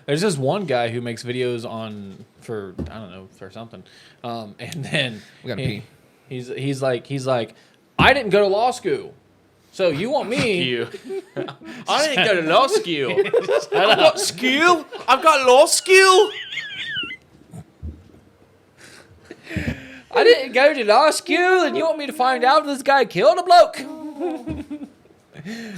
There's this one guy who makes videos for I don't know, for something, and then We gotta pee. he's like, I didn't go to law school, so you want me? You. I didn't go to law school. I've got skill. I've got law skill. I didn't go to law school, and you want me to find out if this guy killed a bloke?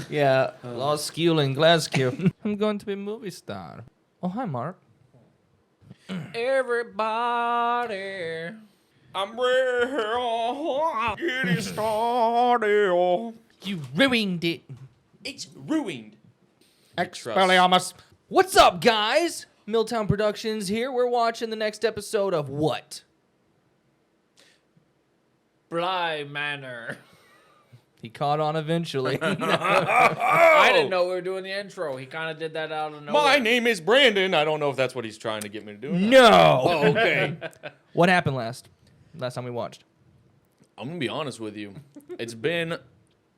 Yeah. Law skill and Glasgow. I'm going to be a movie star. Oh, hi, Mark. Everybody. I'm ready. Get it started. You ruined it. It's ruined. Expelliarmus. What's up, guys? Milltown Productions here. We're watching the next episode of what? Bly Manor. He caught on eventually. I didn't know we were doing the intro. He kind of did that out of nowhere. My name is Brandon. I don't know if that's what he's trying to get me to do. No. Oh, okay. What happened last time we watched? I'm going to be honest with you. It's been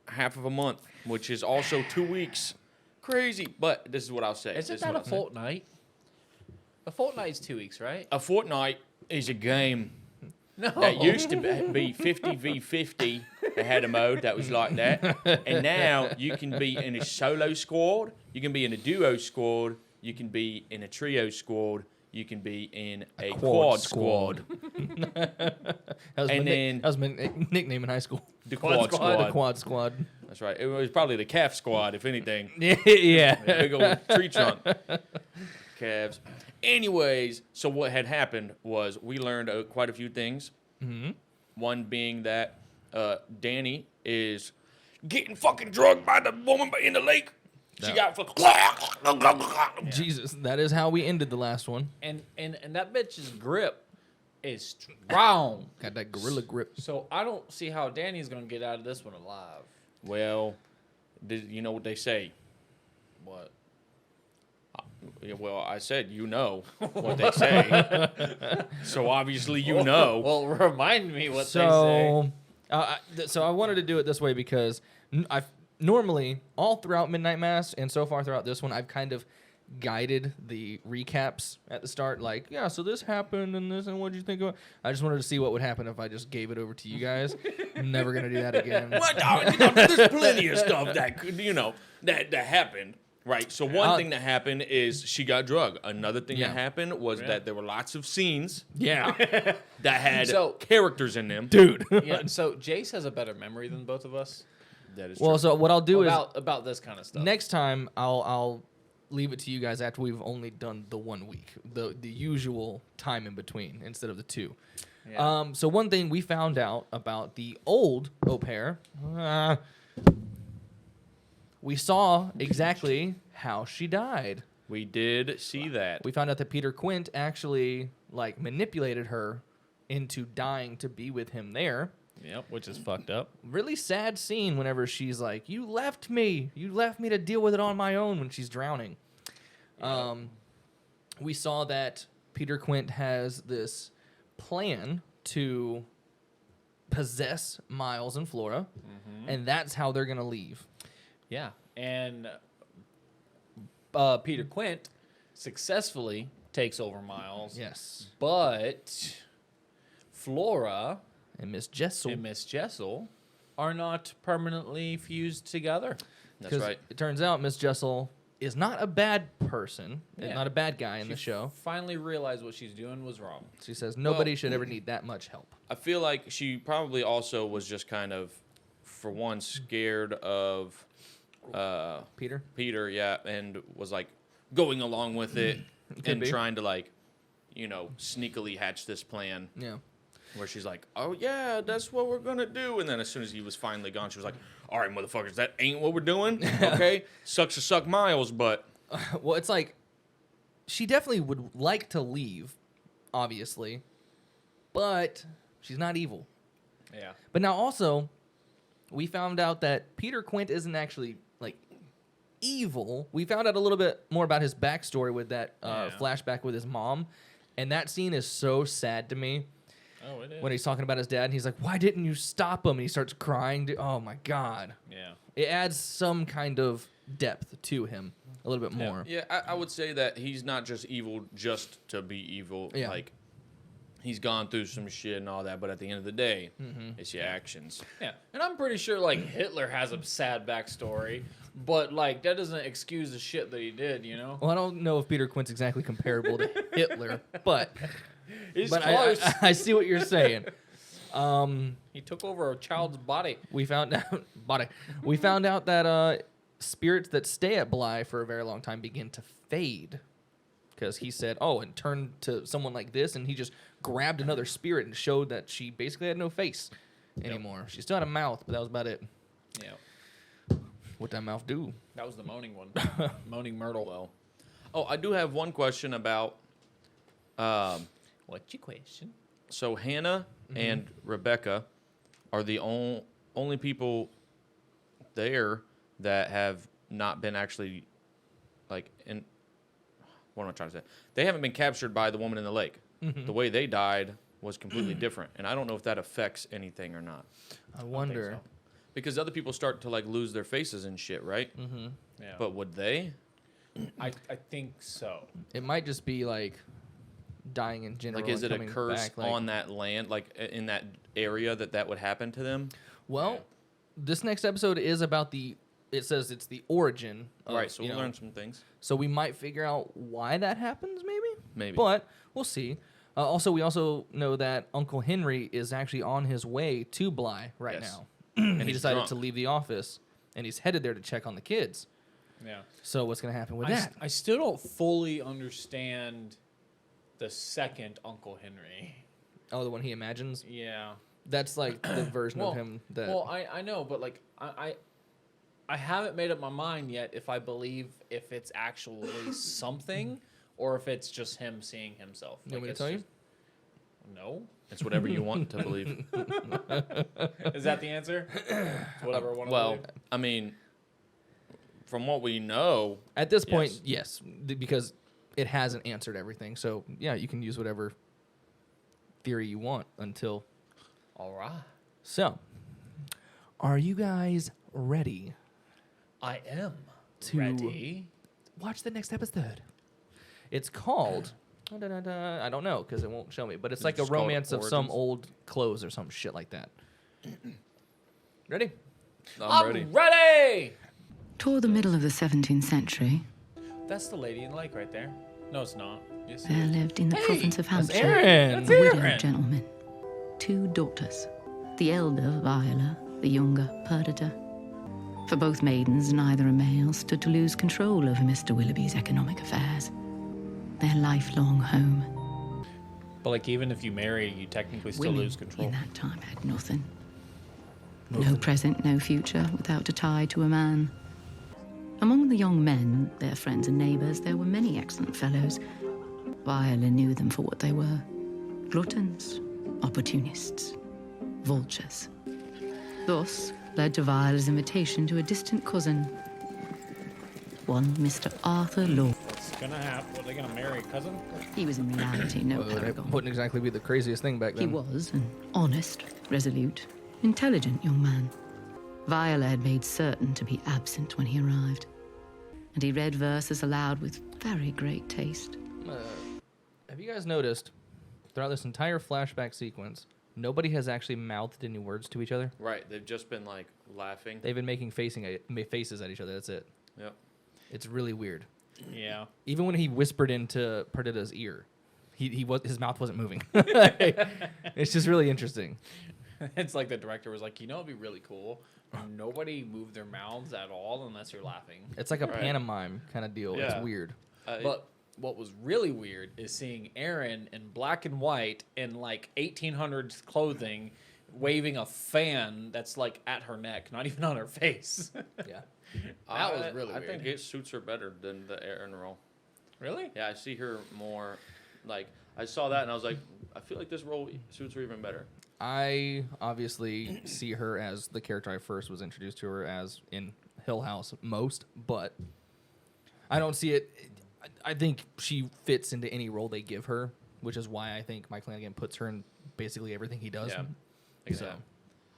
half of a month, which is also 2 weeks. Crazy. But this is what I'll say. Isn't that a fortnight? A fortnight's 2 weeks, right? A fortnight is a game. No. That used to be 50 v 50. They had a mode that was like that. And now you can be in a solo squad. You can be in a duo squad. You can be in a trio squad. You can be in a quad squad. That was And my nickname in high school. The quad squad. The quad squad. That's right. It was probably the calf squad, if anything. Yeah. Big old tree trunk. Calves. Anyways, so what had happened was we learned quite a few things. Mm-hmm. One being that Danny is getting fucking drugged by the woman in the lake. She got fucking... Jesus, that is how we ended the last one. And that bitch's grip is strong. Got that gorilla grip. So I don't see how Danny's going to get out of this one alive. Well, you know what they say. What? Well, I said you know what they say. So obviously you know. Well, remind me what So I wanted to do it this way because I've normally all throughout Midnight Mass and so far throughout this one, I've kind of guided the recaps at the start, like, yeah, so this happened and this, and what did you think of it? I just wanted to see what would happen if I just gave it over to you guys. I'm never gonna do that again. What? There's plenty of stuff that could, that happened. Right. So one thing that happened is she got drugged. Another thing that happened was that there were lots of scenes. Yeah. That had characters in them. Dude. Yeah. So Jace has a better memory than both of us. That is Well, true. so what I'll do is about this kind of stuff. next time I'll leave it to you guys after we've only done the 1 week, the usual time in between instead of the 2. Yeah. So one thing we found out about the old au pair, we saw exactly how she died. We did see that. We found out that Peter Quint actually manipulated her into dying to be with him there. Yep, which is fucked up. Really sad scene whenever she's like, "You left me to deal with it on my own," when she's drowning. Yeah. We saw that Peter Quint has this plan to possess Miles and Flora, and that's how they're gonna leave. Yeah, and Peter Quint successfully takes over Miles. Yes. But Flora And Miss Jessel. and Miss Jessel are not permanently fused together. That's right. It turns out Miss Jessel is not a bad person, Yeah. not a bad guy in the show. Finally realized what she's doing was wrong. She says nobody should ever need that much help. I feel like she probably also was just kind of, for one, scared of Peter? Peter, yeah, and was like going along with it and be. trying to sneakily hatch this plan. Yeah. Where she's like, oh, yeah, that's what we're going to do. And then as soon as he was finally gone, she was like, all right, motherfuckers, that ain't what we're doing. Okay? Sucks to suck Miles, but... Well, it's like, she definitely would like to leave, obviously, but she's not evil. Yeah. But now also, we found out that Peter Quint isn't actually, evil. We found out a little bit more about his backstory with that flashback with his mom, and that scene is so sad to me. Oh, it is. When he's talking about his dad, and he's like, "Why didn't you stop him?" And he starts crying. Oh my God! Yeah. It adds some kind of depth to him a little bit more. Yeah, I would say that he's not just evil just to be evil. Yeah. Like, he's gone through some shit and all that, but at the end of the day, it's your actions. Yeah, and I'm pretty sure like Hitler has a sad backstory, but like that doesn't excuse the shit that he did, you know. Well, I don't know if Peter Quint's exactly comparable to Hitler, but He's but close. I see what you're saying. He took over a child's body. We found out that spirits that stay at Bly for a very long time begin to fade. Because he said, and turned to someone like this, and he just grabbed another spirit and showed that she basically had no face anymore. She still had a mouth, but that was about it. Yeah, What that mouth do? that was the moaning one. Moaning Myrtle. Well, I do have one question about. What's your question? So Hannah and Rebecca are the only people there that have not been actually, like, in. What am I trying to say? They haven't been captured by the woman in the lake. The way they died was completely different, and I don't know if that affects anything or not. I wonder. Because other people start to like lose their faces and shit, right? Yeah, But would they? I think so. It might just be like dying in general. Like, is and it a coming curse back, like- on that land, like in that area that would happen to them? Well, this next episode is about it says it's the origin. Of, Right, so you we'll know, learn some things. So we might figure out why that happens, maybe? Maybe. But we'll see. We also know that Uncle Henry is actually on his way to Bly right Yes. now. And he he's decided drunk. to leave the office, and he's headed there to check on the kids. Yeah. So what's going to happen with that? I still don't fully understand the second Uncle Henry. Oh, the one he imagines? Yeah. That's like the version of him that... Well, I know, but like I haven't made up my mind yet if I believe if it's actually something or if it's just him seeing himself. You want me to it's tell you? just- No. It's whatever you want to believe. Is that the answer? It's whatever I want to Well, believe. I mean, from what we know, At this point, Yes. yes, because it hasn't answered everything. So, yeah, you can use whatever theory you want until... All right. So, are you guys ready I am to ready. watch the next episode? It's called... I don't know because it won't show me, but it's Is it like a just called romance of some Origins? old clothes or some shit like that. Ready? I'm ready. Ready. Toward the middle of the 17th century, That's the lady in the lake right there. No, it's not. Yes, it there is. lived in the province of That's Hampshire Aaron. a widowed Aaron. gentleman, 2 daughters, the elder Viola, the younger Perdita. For both maidens, neither a male, stood to lose control over Mr. Willoughby's economic affairs, their lifelong home. But like, even if you marry, you technically still Women lose control. in that time had nothing. No present, no future, without a tie to a man. Among the young men, their friends and neighbours, there were many excellent fellows. Viola knew them for what they were. Gluttons, opportunists, vultures. Thus, led to Viola's invitation to a distant cousin, one Mr. Arthur Law. What's gonna happen? Are they gonna marry a cousin? He was in reality no That paragon. wouldn't exactly be the craziest thing back He then. was an honest, resolute, intelligent young man. Viola had made certain to be absent when he arrived, and he read verses aloud with very great taste. Have you guys noticed throughout this entire flashback sequence, nobody has actually mouthed any words to each other? Right, they've just been like laughing. They've been making faces at each other. That's it. Yep. It's really weird. Yeah. Even when he whispered into Perdita's ear, his mouth wasn't moving. It's just really interesting. It's like the director was like, it'd be really cool. Nobody moved their mouths at all unless you're laughing. It's like a Right. pantomime kind of deal. Yeah. It's weird. But what was really weird is seeing Aaron in black and white in like 1800s clothing, waving a fan that's like at her neck, not even on her face. Yeah. That was really I weird. think it suits her better than the Aaron role. Really? Yeah, I see her more. Like, I saw that and I was like, I feel like this role suits her even better. I obviously see her as the character I first was introduced to her as in Hill House most, but I don't see it. I think she fits into any role they give her, which is why I think Mike Flanagan puts her in basically everything he does. Yeah, exactly.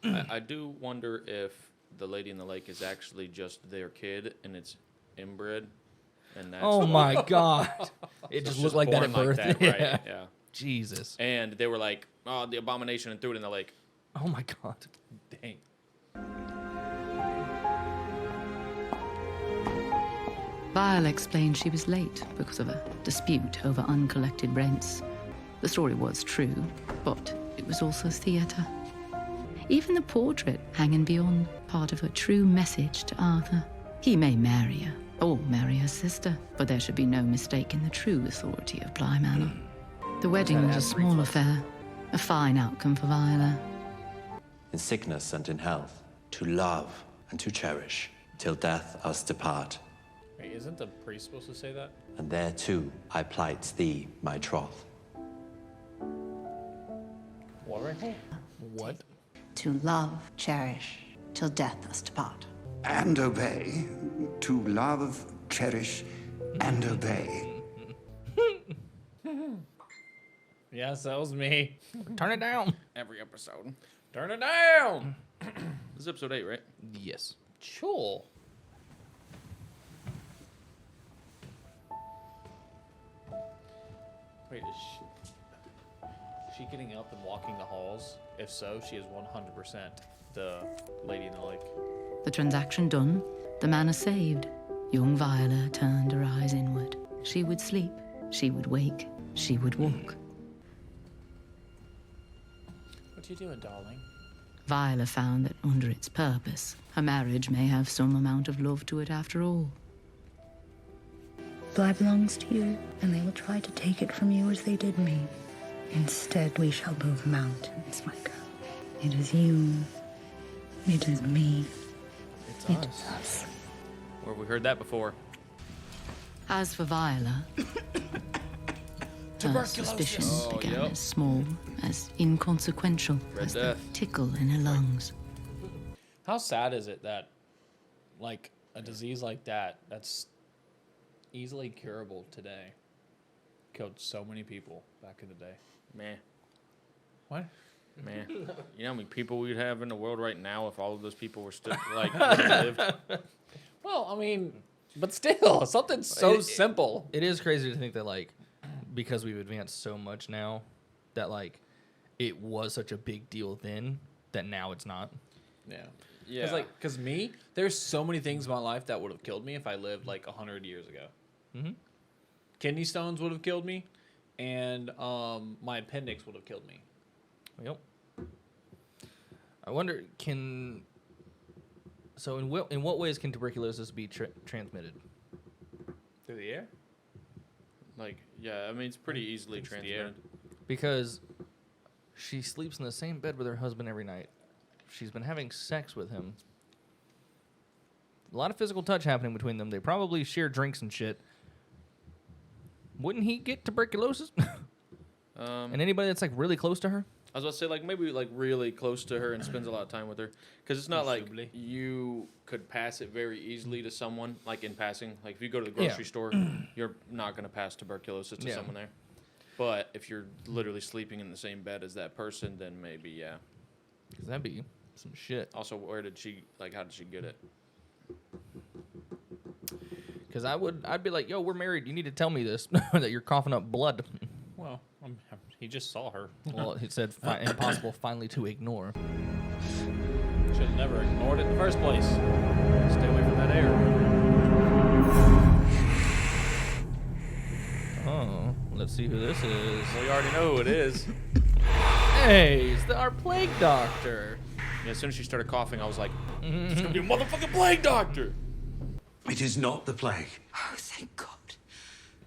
I do wonder if the lady in the lake is actually just their kid, and it's inbred, and that's Oh my god! It just looked like that at born birth. like that, right? Yeah. Jesus. And they were like, "Oh, the abomination," and threw it in the lake. Oh my god. Dang. Viola explained she was late because of a dispute over uncollected rents. The story was true, but it was also theatre. Even the portrait hanging beyond, part of her true message to Arthur. He may marry her, or marry her sister, but there should be no mistaking the true authority of Bly Manor. The wedding was a small affair, a fine outcome for Viola. In sickness and in health, to love and to cherish, till death us depart. Wait, isn't the priest supposed to say that? And there too I plight thee my troth. What right here? What? To love, cherish, till death us depart. And obey, to love, cherish, and obey. Yes, that was me. Turn it down. Every episode. Turn it down. This is episode 8, right? Yes. Cool. Wait, is she getting up and walking the halls? If so, she is 100% the lady in the lake. The transaction done, the manor saved. Young Viola turned her eyes inward. She would sleep, she would wake, she would walk. What you doing, darling? Viola found that under its purpose, her marriage may have some amount of love to it after all. Bly belongs to you, and they will try to take it from you as they did me. Instead, we shall move mountains, my girl. It is you. It is me. It's us. Where have we heard that before? As for Viola, her suspicions began as small, as inconsequential as the tickle in her lungs. How sad is it that, like, a disease like that, that's easily curable today, killed so many people back in the day? Man. What? Man. You know how many people we'd have in the world right now if all of those people were still, like, lived? Well, I mean, but still, something so simple. It is crazy to think that, like, because we've advanced so much now, that, like, it was such a big deal then that now it's not. Yeah. Yeah. Because me, there's so many things in my life that would have killed me if I lived like 100 years ago. Mm-hmm. Kidney stones would have killed me, and my appendix would have killed me. Yep. I wonder, so in what ways can tuberculosis be transmitted? Through the air? Like, yeah, I mean, it's pretty easily transmitted. Because she sleeps in the same bed with her husband every night. She's been having sex with him. A lot of physical touch happening between them. They probably share drinks and shit. Wouldn't he get tuberculosis? And anybody that's like really close to her? I was about to say, like, maybe, like, really close to her and spends a lot of time with her. Because it's not like you could pass it very easily to someone, like, in passing. Like, if you go to the grocery store, you're not going to pass tuberculosis to someone there. But if you're literally sleeping in the same bed as that person, then maybe, yeah. Because that'd be some shit. Also, where did she, like, how did she get it? Because I'd be like, yo, we're married. You need to tell me this, that you're coughing up blood. Well, he just saw her. Well, it said impossible finally to ignore. Should have never ignored it in the first place. Stay away from that air. Oh, let's see who this is. We already know who it is. Hey, it's our plague doctor. Yeah, as soon as she started coughing, I was like, it's going to be a motherfucking plague doctor. It is not the plague. Oh, thank God.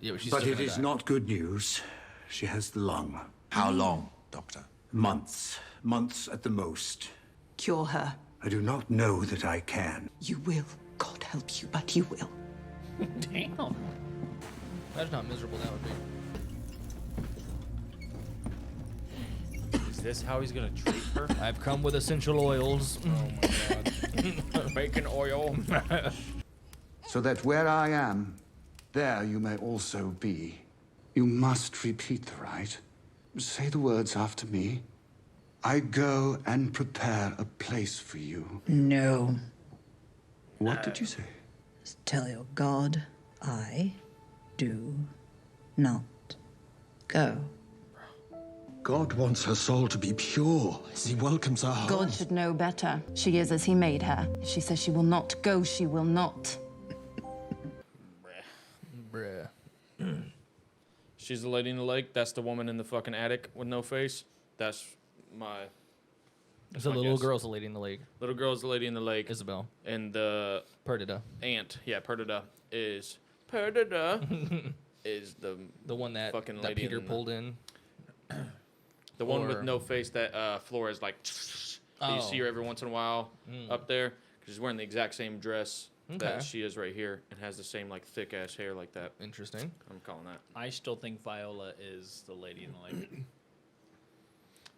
Yeah, but she's But still it gonna is die. not good news. She has the lung. How long, Doctor? Months. Months at the most. Cure her. I do not know that I can. You will. God help you, but you will. Damn. Imagine how miserable that would be. Is this how he's going to treat her? I've come with essential oils. Oh, my God. Bacon oil. So that where I am, there you may also be. You must repeat the rite. Say the words after me. I go and prepare a place for you. No. What did you say? Just tell your God, I do not go. God wants her soul to be pure as he welcomes her home. God should know better. She is as he made her. If she says she will not go, she will not. Bruh. She's the lady in the lake. That's the woman in the fucking attic with no face. That's my... It's a little girl's the lady in the lake. Little girl's the lady in the lake. Isabel. And the... Perdita. Aunt. Yeah, Perdita is... Perdita is the one that, fucking that lady Peter in pulled in. The one with no face that Flores like... You see her every once in a while up there. Because she's wearing the exact same dress that she is right here. And has the same like thick-ass hair like that. Interesting. I'm calling that. I still think Viola is the lady in the lake.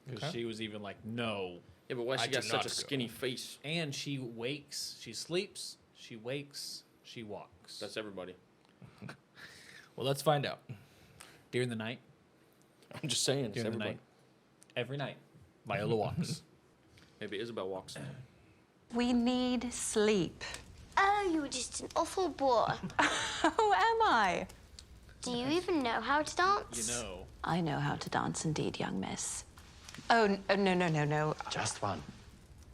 Because she was even like, no. Yeah, but why she got such a skinny face? And she wakes, she sleeps, she wakes, she walks. That's everybody. Well, let's find out. During the night? I'm just saying. During the night. Every night. Viola walks. Maybe Isabel walks. We need sleep. Oh, you're just an awful bore. Who am I? Do you even know how to dance? You know. I know how to dance indeed, young miss. Oh, no. Just one.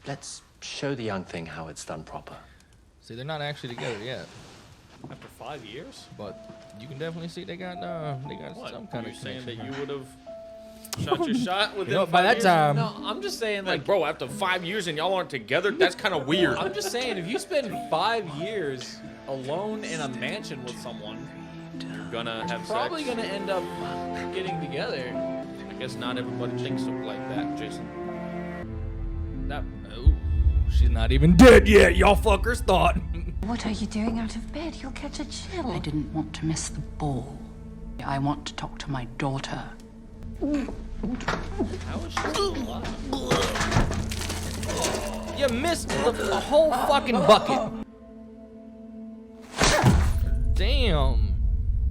Let's show the young thing how it's done proper. See, they're not actually together yet. After 5 years? But you can definitely see they got What? some kind You're of saying connection. that you would have shot your shot within By 5 that years? time, No, I'm just saying, Like, bro, after 5 years and y'all aren't together, that's kind of weird. I'm just saying, if you spend 5 years alone in a mansion with someone, You're gonna have probably sex. gonna end up getting together. I guess not everybody thinks like that, Jason. she's not even dead yet. Y'all fuckers thought. What are you doing out of bed? You'll catch a chill. I didn't want to miss the ball. I want to talk to my daughter. How is she still alive? You missed the whole fucking bucket. Damn.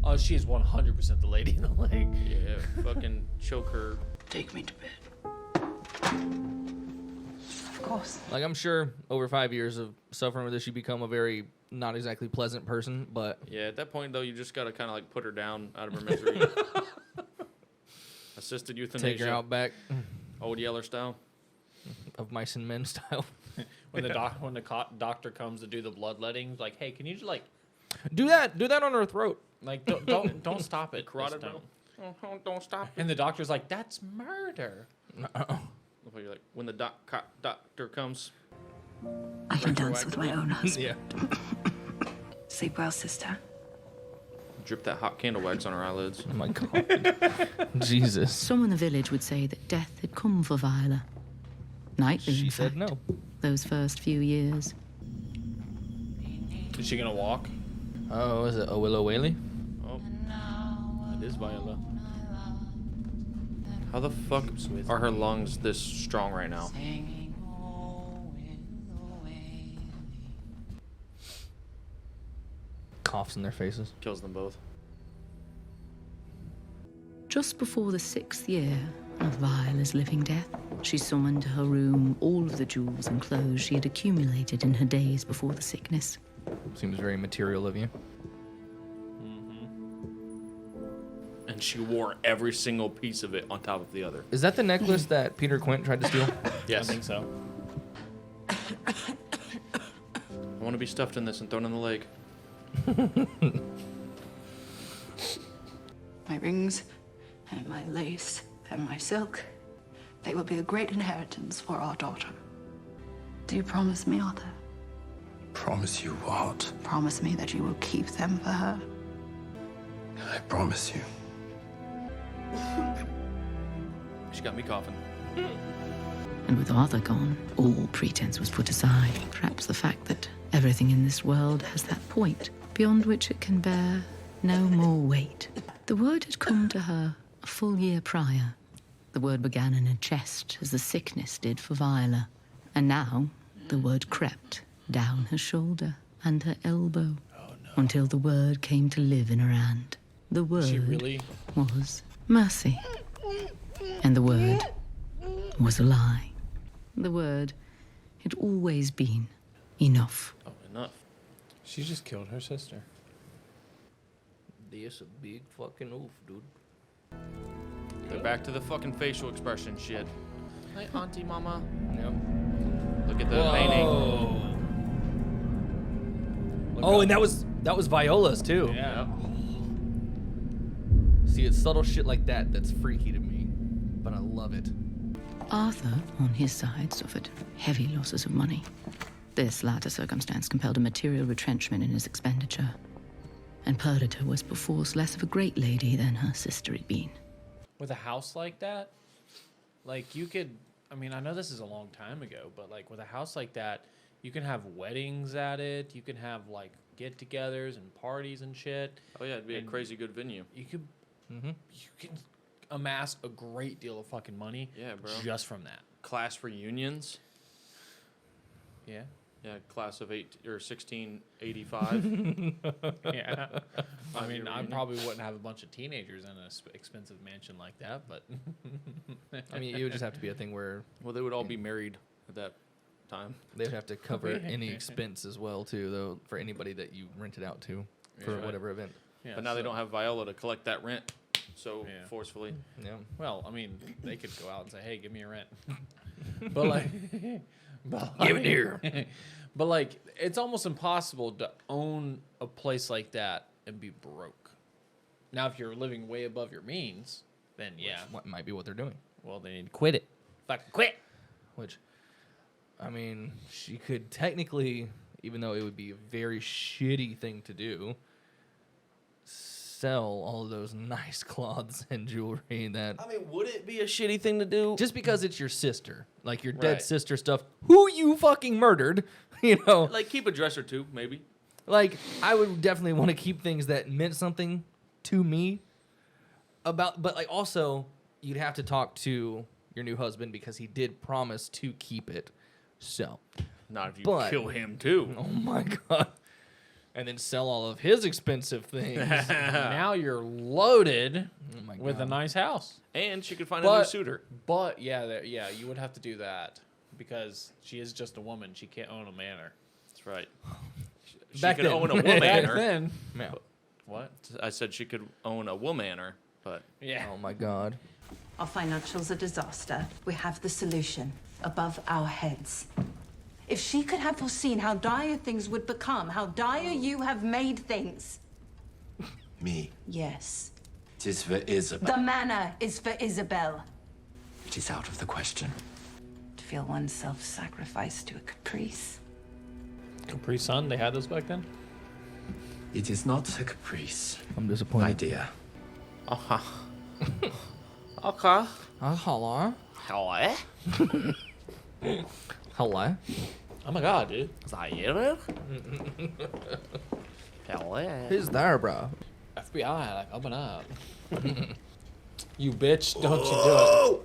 Oh, she is 100% the lady in the lake. Yeah, fucking choke her. Take me to bed. Of course. Like, I'm sure over 5 years of suffering with this, you become a very not exactly pleasant person, but... Yeah, at that point, though, you just gotta kind of like put her down out of her misery. Assisted euthanasia. Take her out back. Old Yeller style. Of mice and men style. When the doctor comes to do the bloodletting, like, hey, can you just like Do that on her throat. like don't stop it. Carotid this time. bro. Don't stop. And the doctor's like, that's murder. You're like, when the doctor comes. I can dance with my own husband. Yeah. Sleep well, sister. Drip that hot candle wax on her eyelids. Oh my god. Jesus. Some in the village would say that death had come for Viola. Nightly, She in said fact, no. those first few years. Is she gonna walk? Oh, is it a Willow Whaley? Oh, it is Viola. How the fuck are her lungs this strong right now? Coughs in their faces. Kills them both. Just before the 6th year of Viola's living death, she summoned to her room all of the jewels and clothes she had accumulated in her days before the sickness. Seems very material of you. And she wore every single piece of it on top of the other. Is that the necklace that Peter Quint tried to steal? Yes. I think so. I want to be stuffed in this and thrown in the lake. My rings and my lace and my silk, they will be a great inheritance for our daughter. Do you promise me, Arthur? Promise you what? Promise me that you will keep them for her. I promise you. She got me coughing. And with Arthur gone, all pretense was put aside. Perhaps the fact that everything in this world has that point beyond which it can bear no more weight. The word had come to her a full year prior. The word began in her chest as the sickness did for Viola. And now the word crept down her shoulder and her elbow until the word came to live in her hand. The word She really was mercy. And the word was a lie. The word had always been enough. Oh, enough. She just killed her sister. This a big fucking oof, dude. They're back to the fucking facial expression shit. Hi, auntie, mama. Yep. Look at the painting. Oh, and that was Viola's too. Yeah. See, it's subtle shit like that that's freaky to me, but I love it. Arthur, on his side, suffered heavy losses of money. This latter circumstance compelled a material retrenchment in his expenditure. And Perdita was perforce less of a great lady than her sister had been. With a house like that, like you could, I mean, I know this is a long time ago, but like with a house like that, you can have weddings at it. You can have like get-togethers and parties and shit. Oh yeah, it'd be a crazy good venue. You could, you can amass a great deal of fucking money. Yeah, bro. Just from that. Class reunions. Yeah. Yeah, class of 1685. Yeah. I mean, I probably wouldn't have a bunch of teenagers in an expensive mansion like that, but I mean, it would just have to be a thing where, well, they would all be married at that time. they would have to cover any expense as well, too, though, for anybody that you rent it out to for Yeah. whatever event. yeah, But now they so- don't have Viola to collect that rent so Yeah. forcefully. Yeah. Well, I mean, they could go out and say, "Hey, give me a rent," but like, Give it here. But like, it's almost impossible to own a place like that and be broke. Now, if you're living way above your means, then yeah, What might be what they're doing. well, they need to quit it. Fucking quit. Which, I mean, she could technically, even though it would be a very shitty thing to do, sell all of those nice cloths and jewelry that. I mean, would it be a shitty thing to do? Just because it's your sister, like your dead Right. sister stuff, who you fucking murdered, you know? Like, keep a dress or two, maybe. Like, I would definitely want to keep things that meant something to me. But like, also, you'd have to talk to your new husband because he did promise to keep it. So, Not if you But- kill him, too. oh my god. And then sell all of his expensive things. Now you're loaded Oh my with a God. nice house. And she could find a new But- suiter. But yeah, you would have to do that because she is just a woman. She can't own a manor. That's right. She Back could then. own a Back womanor. then, Yeah. what? I said she could own a womanor, but Yeah. Oh my god. Our financials are a disaster. We have the solution above our heads. If she could have foreseen how dire things would become, how dire you have made things. Me. Yes. 'Tis for Isabel. The manor is for Isabel. It is out of the question. To feel oneself sacrificed to a caprice. Capri Sun, they had those back then? It is not a caprice, I'm my disappointed. dear. okay. Hello. Hello? Hello. Oh my god, dude. Is that you? Hello? Who's there, bro? FBI, like, open up. You bitch, don't you do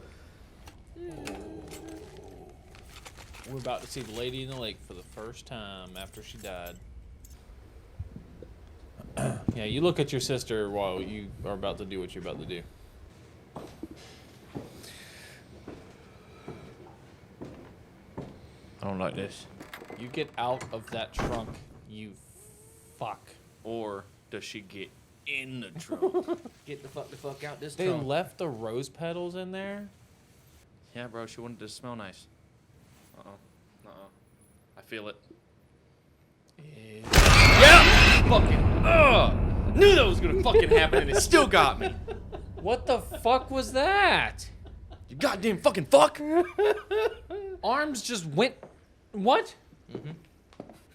it. We're about to see the lady in the lake for the first time after she died. Yeah, you look at your sister while you are about to do what you're about to do. I don't like this. You get out of that trunk, you fuck. Or does she get in the trunk? Get the fuck out this They trunk. left the rose petals in there? Yeah, bro, she wanted it to smell nice. I feel it. Yeah! Fucking, knew that was gonna fucking happen and it still got me. What the fuck was that? You goddamn fucking fuck! Arms just went... What?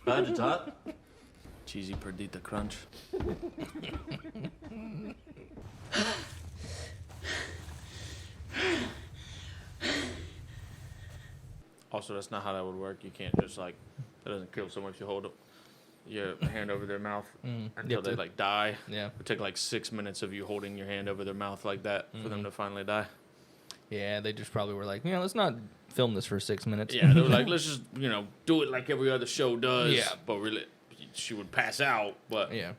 Perdita? Cheesy Perdita crunch. Also, that's not how that would work. You can't just like, that doesn't kill someone if you hold your hand over their mouth until have they to- like die. Yeah. It would take like 6 minutes of you holding your hand over their mouth like that for them to finally die. Yeah, they just probably were like, yeah, let's not film this for 6 minutes. Yeah, they were like, let's just, do it like every other show does. Yeah. But really, she would pass out, but Yeah.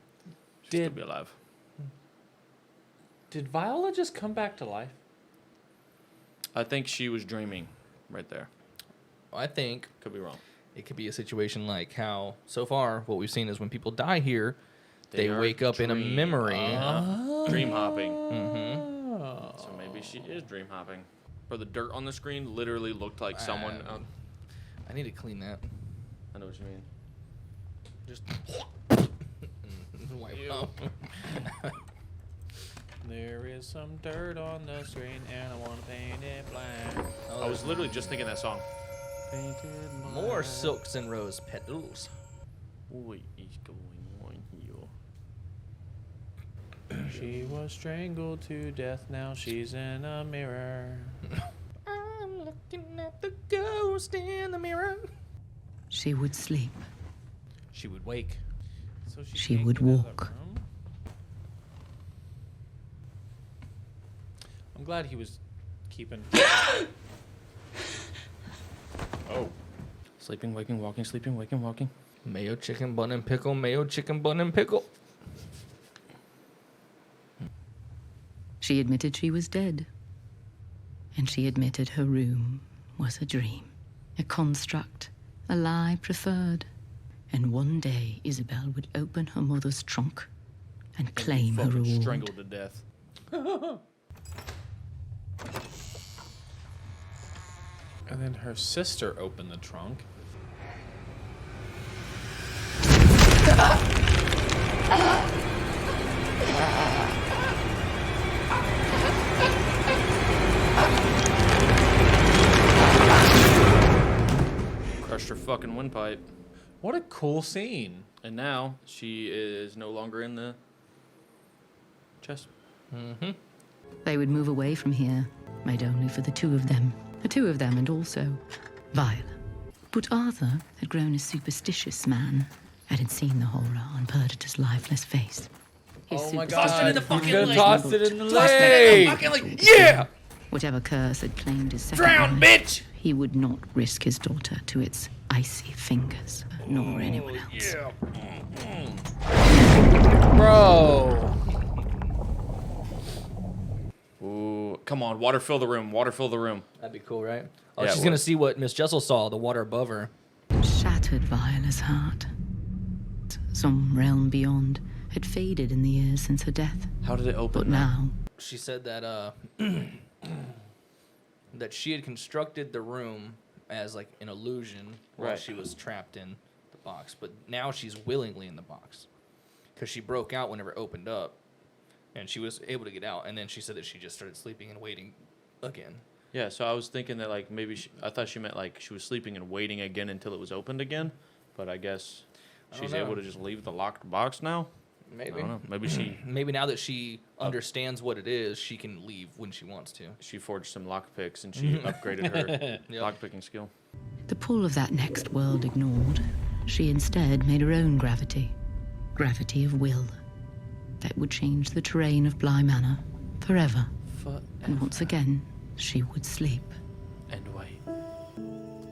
she'd still be alive. Did Viola just come back to life? I think she was dreaming right there. I think Could be wrong. it could be a situation like how, so far, what we've seen is when people die here, they are wake up in a memory. Dream hopping. Mm-hmm. So maybe she is dream hopping. Or the dirt on the screen literally looked like someone. I need to clean that. I know what you mean. Just wipe up. There is some dirt on the screen, and I want to paint it black. I was literally just thinking that song. Painted black. More silks and rose petals. What is going on here? She was strangled to death, now she's in a mirror. I'm looking at the ghost in the mirror. She would sleep. She would wake. So She can't would get out of that walk. room? I'm glad he was keeping. Oh. Sleeping, waking, walking, sleeping, waking, walking. Mayo chicken bun and pickle, mayo chicken bun and pickle. She admitted she was dead. And she admitted her room was a dream, a construct, a lie preferred. And one day, Isabel would open her mother's trunk and claim her Fucking reward. strangled to death. And then her sister opened the trunk. Crushed her fucking windpipe. What a cool scene. And now she is no longer in the chest. Mm-hmm. They would move away from here, made only for the two of them. The two of them and also Viola. But Arthur had grown a superstitious man and had seen the horror on Perdita's lifeless face. His Oh my superstition God. Tossed it in the had fucking been lake. Tossed it in the lake. Yeah! Whatever curse had claimed his second Drown, life, bitch! he would not risk his daughter to its icy fingers, nor anyone else. Bro. Ooh, come on, water fill the room, water fill the room. That'd be cool, right? Oh, Yeah, she's it gonna would. see what Miss Jessel saw, the water above her. Shattered Viola's heart. Some realm beyond had faded in the years since her death. How did it open? But now, She said that that she had constructed the room as like an illusion while Right. she was trapped in the box, but now she's willingly in the box because she broke out whenever it opened up, and she was able to get out. And then she said that she just started sleeping and waiting again. Yeah, so I was thinking that like maybe I thought she meant like she was sleeping and waiting again until it was opened again, but I guess I don't she's know. able to just leave the locked box now. Maybe. I don't know. Maybe she Maybe now that she understands what it is, she can leave when she wants to. she forged some lock picks and she upgraded her Yep. lock picking skill. the pull of that next world ignored, she instead made her own gravity. Gravity of will. That would change the terrain of Bly Manor forever. And once again, she would sleep. And wait.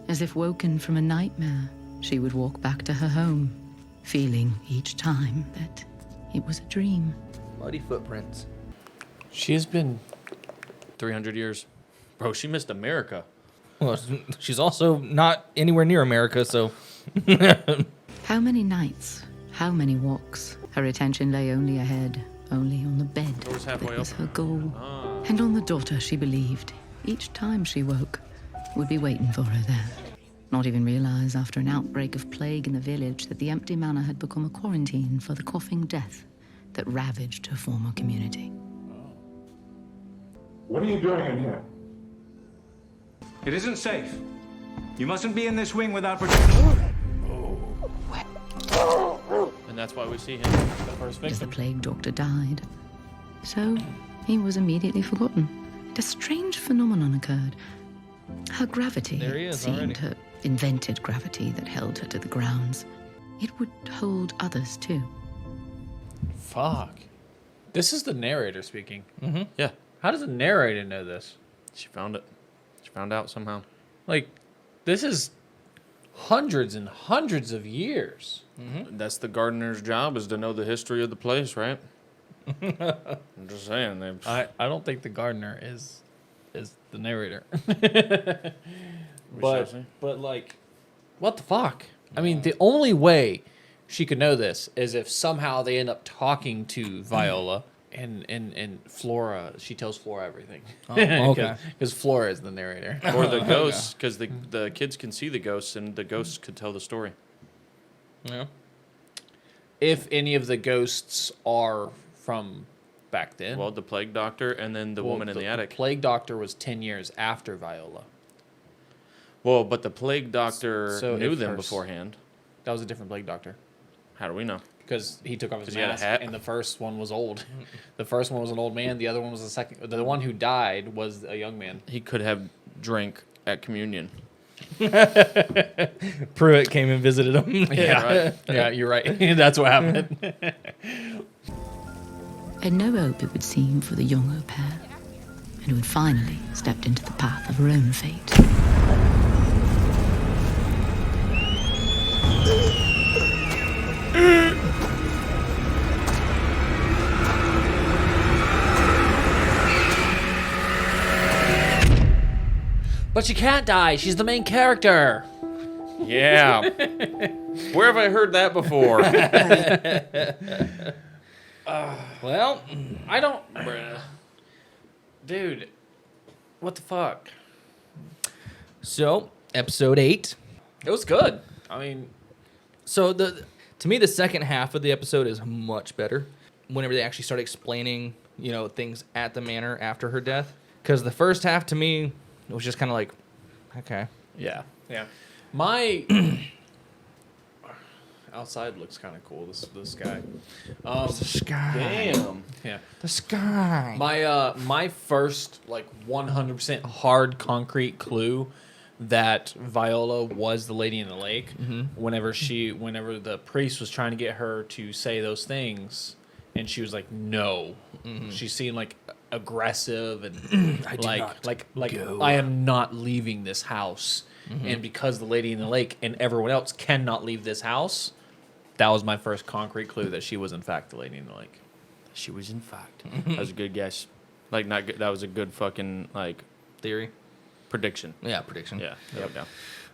As if woken from a nightmare, she would walk back to her home, feeling each time that it was a dream. Muddy footprints. She's been 300 years. Bro, she missed America. Well, she's also not anywhere near America, so. How many nights, how many walks? Her attention lay only ahead, only on the bed Door's halfway that was up. her goal. Ah. And on the daughter she believed, each time she woke, would be waiting for her there. Not even realize after an outbreak of plague in the village that the empty manor had become a quarantine for the coughing death that ravaged her former community. What are you doing in here? It isn't safe. You mustn't be in this wing without protection. And that's why we see him. The first As the victim. plague doctor died. So, he was immediately forgotten. And a strange phenomenon occurred. Her gravity, There he it is seemed, already. her invented gravity that held her to the grounds. It would hold others too. Fuck. This is the narrator speaking. Mm-hmm. Yeah, How does the narrator know this? she found it. She found out somehow. Like, this is hundreds and hundreds of years. That's the gardener's job, is to know the history of the place, right? I'm just saying. I don't think the gardener is the narrator. shall but see. but like what the fuck? I mean, the only way she could know this is if somehow they end up talking to Viola and Flora. She tells Flora everything. Oh, okay. Because Flora is the narrator. Or the ghosts, because the kids can see the ghosts, and the ghosts could tell the story. Yeah. If any of the ghosts are from back then. Well, the plague doctor and then the woman in the attic. The plague doctor was 10 years after Viola. Well, but the plague doctor So knew if them her- beforehand. That was a different plague doctor. How do we know? Because he took off his 'Cause he had a mask, hat? and the first one was old. The first one was an old man. The other one was the second. The one who died was a young man. He could have drank at communion. Pruitt came and visited him. Yeah, Right. yeah, you're right. That's what happened. And no hope, it would seem, for the young au pair, and who had finally stepped into the path of her own fate. But she can't die. She's the main character. Yeah. Where have I heard that before? Well, I don't. Dude, what the fuck? So, episode 8. It was good. I mean, So to me, the second half of the episode is much better. Whenever they actually start explaining, things at the manor after her death, because the first half to me it was just kind of like, okay, yeah. My outside looks kind of cool. This sky. the sky, Damn. Yeah. the sky. My first 100% hard concrete clue that Viola was the lady in the lake. Whenever the priest was trying to get her to say those things, and she was like, no. She seemed aggressive and I am not leaving this house. And because the lady in the lake and everyone else cannot leave this house, that was my first concrete clue that she was in fact the lady in the lake. She was in fact. That was a good guess. Not good. That was a good fucking Theory. prediction. Yeah, prediction. Yeah. There we go.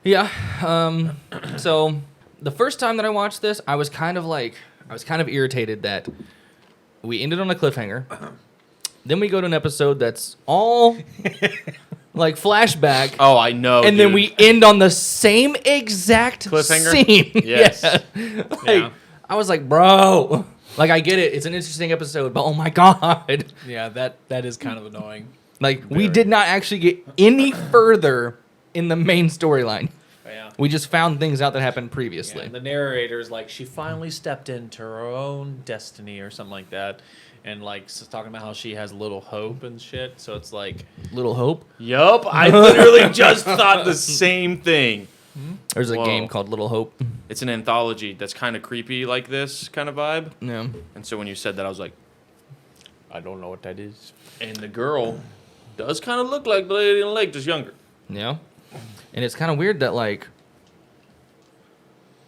Yeah. So the first time that I watched this, I was kind of irritated that we ended on a cliffhanger. Then we go to an episode that's all flashback. Oh, I know. And then we end on the same exact Cliffhanger? scene. Yes. Yeah. I was like, bro. I get it. It's an interesting episode, but oh my God. Yeah, that is kind of annoying. We did not actually get any further in the main storyline. Yeah. We just found things out that happened previously. And the narrator's she finally stepped into her own destiny or something like that. And talking about how she has little hope and shit. So it's Little Hope. Yup. I literally just thought the same thing. There's a Whoa. game called Little Hope. It's an anthology that's kind of creepy like this kind of vibe. Yeah. And so when you said that, I was like, I don't know what that is. and the girl does kind of look like the lady in the lake, just younger. Yeah. And it's kind of weird that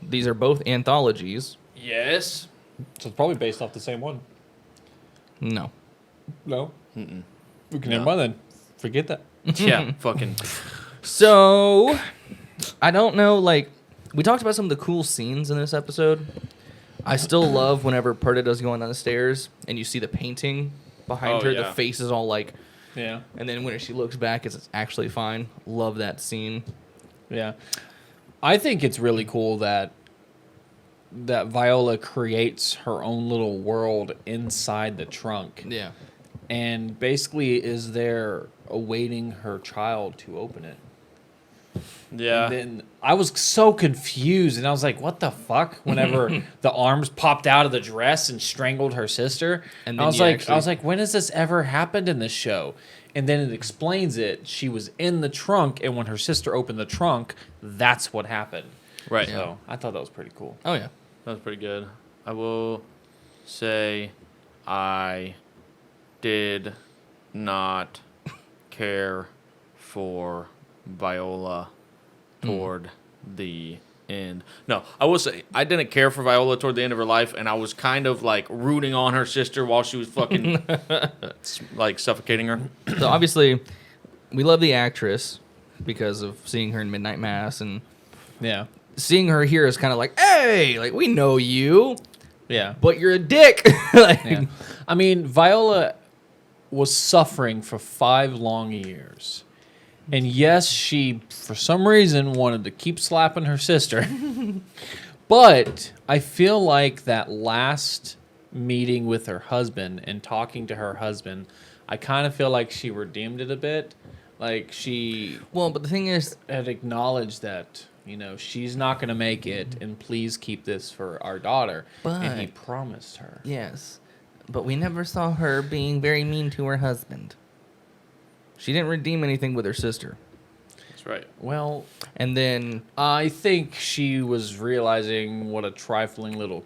these are both anthologies. Yes. So it's probably based off the same one. No. No. Okay, never mind then. Forget that. Yeah, fucking. So, I don't know, we talked about some of the cool scenes in this episode. I still love whenever Perdita's going down the stairs and you see the painting behind her. yeah. The face is all Yeah. and then when she looks back, it's actually fine. Love that scene. Yeah. I think it's really cool that Viola creates her own little world inside the trunk. Yeah. And basically is there awaiting her child to open it. Yeah. And then I was so confused, and I was like, "What the fuck?" Whenever the arms popped out of the dress and strangled her sister, And I then was like, "When has this ever happened in this show?" And then it explains it. She was in the trunk, and when her sister opened the trunk, that's what happened. Right. So I thought that was pretty cool. Oh, yeah. That was pretty good. I will say I did not care for Viola toward the end. No, I will say I didn't care for Viola toward the end of her life, and I was kind of rooting on her sister while she was fucking suffocating her. So obviously, we love the actress because of seeing her in Midnight Mass and Yeah. seeing her here is kind of like, hey, like we know you, Yeah. but you're a dick. Like, Yeah. I mean, Viola was suffering for 5 long years. And yes, she, for some reason, wanted to keep slapping her sister. But I feel like that last meeting with her husband and talking to her husband, I kind of feel like she redeemed it a bit. Like she well, but the thing is, had acknowledged that, you know, she's not going to make it, and please keep this for our daughter. And he But- promised her. yes, but we never saw her being very mean to her husband. She didn't redeem anything with her sister. That's right. Well, And then I think she was realizing what a trifling little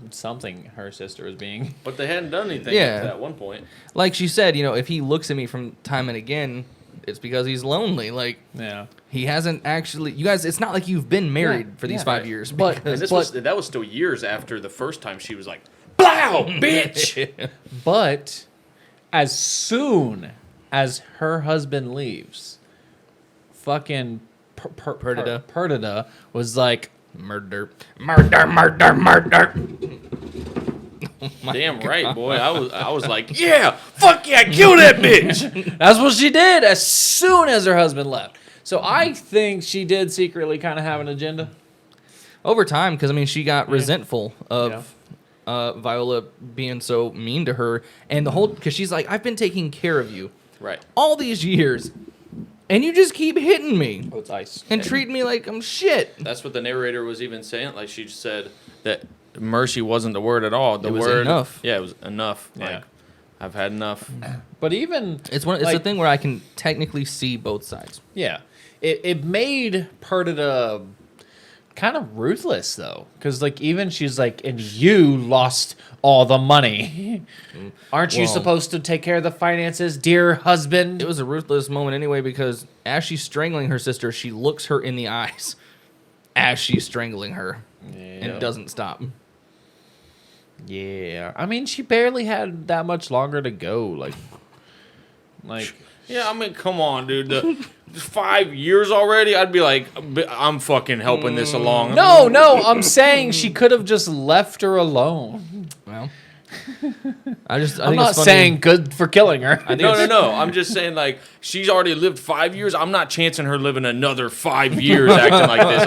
something her sister was being. But they hadn't done anything Yeah. at that one point. like she said, you know, if he looks at me from time and again, it's because he's lonely. Like Yeah. he hasn't actually. You guys, it's not like you've been married for these 5 years. But- And because- that was still years after the first time she was like, "Blow, bitch!" But as soon as her husband leaves, fucking Perdita was like, murder. Damn right, boy. I was like, yeah, fuck yeah, kill that bitch. That's what she did as soon as her husband left. So I think she did secretly kind of have an agenda. Over time, because I mean, she got resentful of Viola being so mean to her, and the whole because she's like, I've been taking care of you Right. all these years, and you just keep hitting me Oh, it's ice. and treating me like I'm shit. That's what the narrator was even saying. Like she said that mercy wasn't the word at all. The It was word enough. Yeah, it was enough. Yeah. Like I've had enough. But even It's a like- thing where I can technically see both sides. Yeah, it made Perdita kind of ruthless though, because like even she's like, and you lost all the money. Aren't you Well- supposed to take care of the finances, dear husband? It was a ruthless moment anyway because as she's strangling her sister, she looks her in the eyes as she's strangling her, and it doesn't stop. Yeah, I mean she barely had that much longer to go. Like Yeah, I mean, come on, dude. 5 years already. I'd be like, I'm fucking helping this along. no, I'm saying she could have just left her alone. Well, I I'm think not it's funny. saying good for killing her. No. I'm just saying, like, she's already lived 5 years. I'm not chancing her living another 5 years acting like this.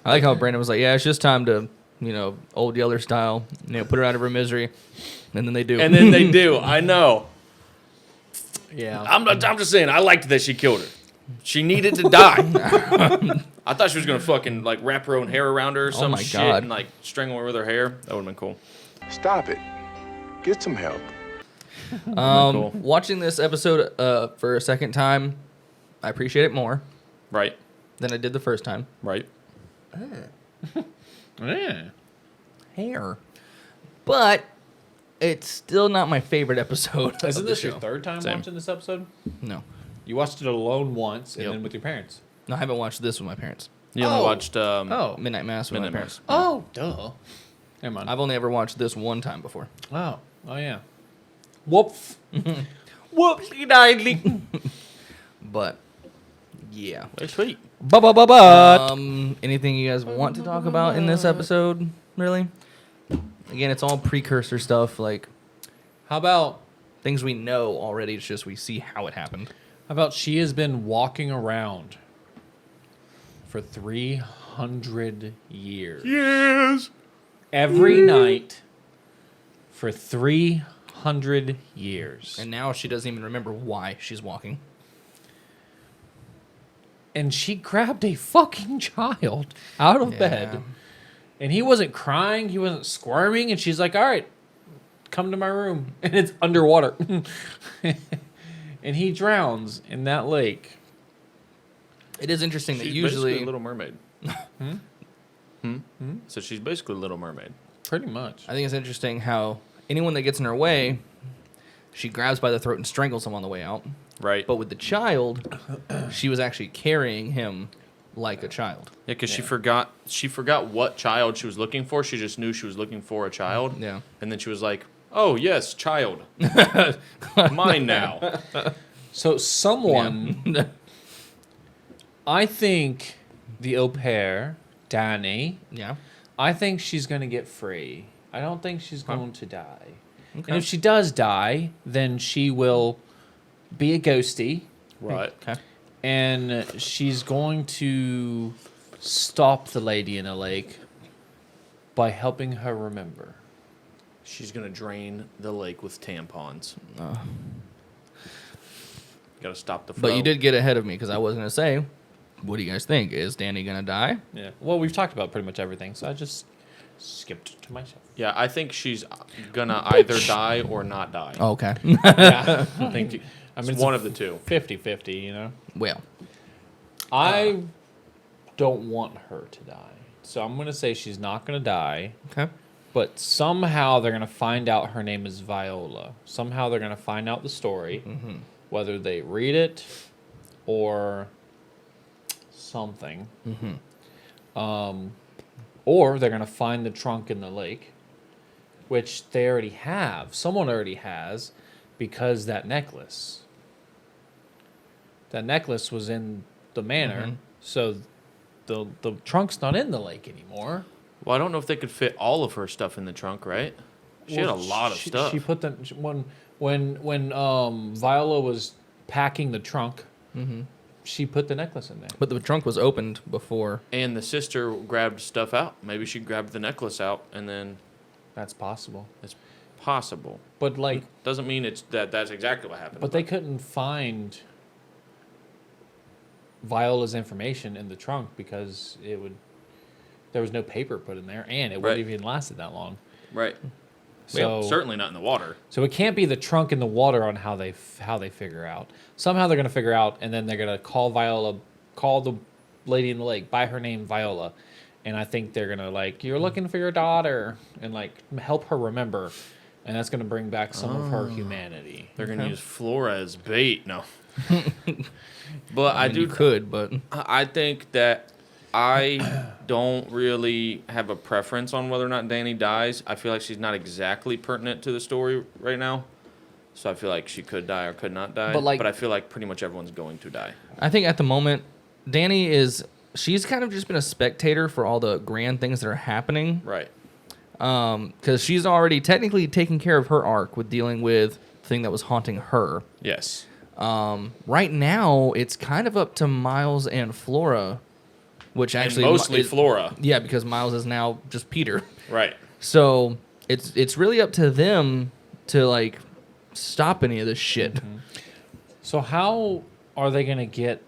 I like how Brandon was like, yeah, it's just time to, old Yeller style, put her out of her misery. And then they do. And then they do. I know. Yeah. I'm just saying, I liked that she killed her. She needed to die. I thought she was going to fucking, like, wrap her own hair around her or some my shit God. and, like, strangle her with her hair. That would have been cool. Stop it. Get some help. Cool. Watching this episode for a second time, I appreciate it more Right. than I did the first time. Right. Yeah. Hair. But it's still not my favorite episode. Isn't of the this your show. third time Same. watching this episode? No. You watched it alone once and Yep. then with your parents. No, I haven't watched this with my parents. You only Oh. watched Midnight Mass with Midnight my parents. Oh, duh. Never mind. I've only ever watched this one time before. Oh yeah. Whoops. Whoopsie daisy. But yeah. Very sweet. Anything you guys want to talk about in this episode? Really? Again, it's all precursor stuff, like How about things we know already. It's just we see how it happened. she has been walking around for 300 years. Yes. Every night for 300 years. And now she doesn't even remember why she's walking. And she grabbed a fucking child out of bed. And he wasn't crying, he wasn't squirming, and she's like, all right, come to my room. And it's underwater. And he drowns in that lake. It is interesting that She's usually basically a Little Mermaid. So she's basically a Little Mermaid. Pretty much. I think it's interesting how anyone that gets in her way, she grabs by the throat and strangles him on the way out. Right. But with the child, she was actually carrying him like a child. Yeah, because she forgot what child she was looking for. She just knew she was looking for a child. Yeah. And then she was like, "Oh yes, child, mine now." So someone I think the au pair, Danny. Yeah. I think she's going to get free. I don't think she's going to die. Okay. And if she does die, then she will be a ghosty. Right. Okay. And she's going to stop the lady in a lake by helping her remember. She's going to drain the lake with tampons. Got to stop the flow. But you did get ahead of me because I was going to say, what do you guys think? Is Danny going to die? Yeah. Well, we've talked about pretty much everything, so I just skipped to myself. Yeah, I think she's going to either die or not die. Oh, okay. Yeah. I think it's one of the two. 50-50, you know? Well. I don't want her to die. So I'm going to say she's not going to die. Okay. But somehow they're going to find out her name is Viola. Somehow they're going to find out the story. Mm-hmm. Whether they read it or something. Mm-hmm. Or they're going to find the trunk in the lake, which they already have. Someone already has, because that necklace. That necklace was in the manor, so the trunk's not in the lake anymore. Well, I don't know if they could fit all of her stuff in the trunk, right? She had a lot of stuff. She put them when Viola was packing the trunk. She put the necklace in there. But the trunk was opened before. And the sister grabbed stuff out. Maybe she grabbed the necklace out and then. That's possible. It's possible. But like, doesn't mean that's exactly what happened. But they couldn't find Viola's information in the trunk because there was no paper put in there, and it wouldn't even lasted that long. Right. So certainly not in the water. So it can't be the trunk in the water on how they figure out. Somehow they're gonna figure out, and then they're gonna call the lady in the lake by her name, Viola, and I think they're gonna you're looking for your daughter, and help her remember, and that's gonna bring back some of her humanity. They're gonna use Flora as bait. No. But I mean, you could, but I think that I don't really have a preference on whether or not Danny dies. I feel like she's not exactly pertinent to the story right now. So I feel like she could die or could not die. But I feel like pretty much everyone's going to die. I think at the moment, Danny she's kind of just been a spectator for all the grand things that are happening. Right. Because she's already technically taking care of her arc with dealing with the thing that was haunting her. Yes. Right now, it's kind of up to Miles and Flora. Which actually and mostly Flora. Yeah, because Miles is now just Peter. Right. So it's really up to them to stop any of this shit. So how are they gonna get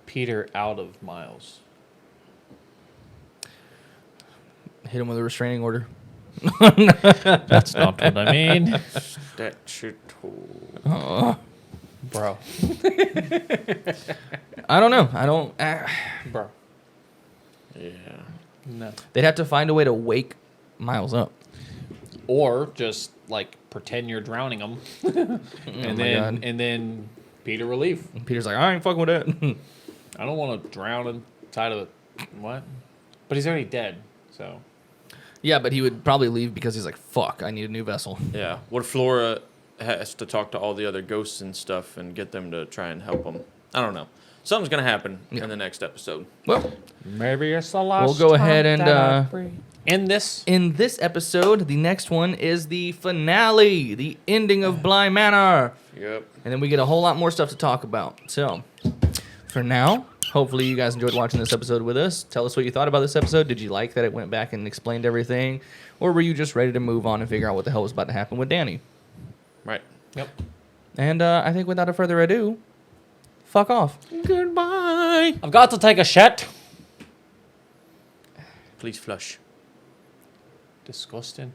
Peter out of Miles? Hit him with a restraining order. That's not what I mean. Bro. I don't know. I don't. Bro. Yeah. No. They'd have to find a way to wake Miles up. Or just pretend you're drowning him, and then Peter will leave. And Peter's like, I ain't fucking with that. I don't want to drown inside of what? But he's already dead, so. Yeah, but he would probably leave because he's like, fuck, I need a new vessel. Yeah. What if Flora has to talk to all the other ghosts and stuff and get them to try and help him? I don't know. Something's going to happen in the next episode. Well, maybe it's the last. We'll go ahead and end this. In this episode, the next one is the finale, the ending of Bly Manor. Yep. And then we get a whole lot more stuff to talk about. So, for now, hopefully you guys enjoyed watching this episode with us. Tell us what you thought about this episode. Did you like that it went back and explained everything? Or were you just ready to move on and figure out what the hell was about to happen with Danny? Right. Yep. And I think without a further ado, fuck off. Goodbye. I've got to take a shit. Please flush. Disgusting.